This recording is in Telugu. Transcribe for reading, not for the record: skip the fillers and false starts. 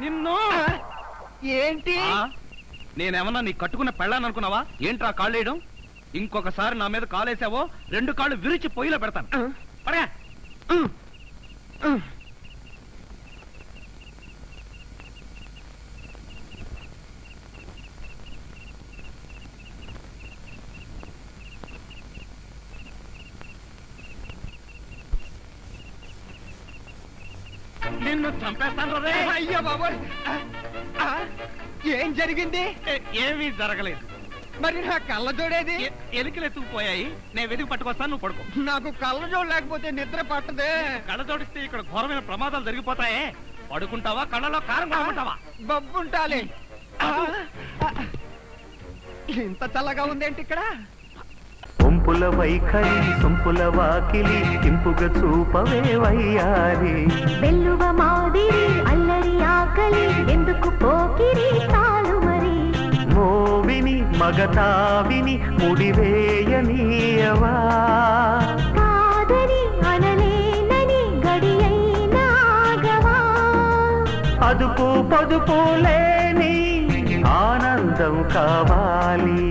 నిన్ను ఏంటి? నేనేమన్నా నీ కట్టుకున్న పెళ్ళాను అనుకున్నావా? ఏంట్రా కాళ్ళేయడం? ఇంకొకసారి నా మీద కాలేసావో 2 కాళ్ళు విరిచి పొయ్యిలో పెడతాను. పడగా నిన్ను చంపేస్తాను రే. అయ్యో బాబోయ్, ఏం జరిగింది? ఏమీ జరగలేదు. మరి నా కళ్ళజోడేది? ఎలికలు ఎత్తుకుపోయాయి. నేను వెతికి పట్టుకొస్తాను, నువ్వు పడుకో. నాకు కళ్ళజోడు లేకపోతే నిద్ర పట్టదే. కళ్ళజోడిస్తే ఇక్కడ ఘోరమైన ప్రమాదాలు జరిగిపోతాయే. పడుకుంటావా, కళ్ళలో కారం కాకుంటావా? బబ్బుంటాలి. ఇంత చల్లగా ఉందేంటి ఇక్కడ? ఒంపుల వైఖరి సొంపుల వాకిలి ఇంపుగా చూపవే వయ్యారి. వెల్లువ మాదిరి అల్లరి ఆకలి ఎందుకు పోకిరి తాళు మరి. మోవిని మగతావిని ముడివేయనీయవా. కాదని అనలేనని గడియైనాగవా. అదుపు పొదుపు లేని ఆనందం కావాలి.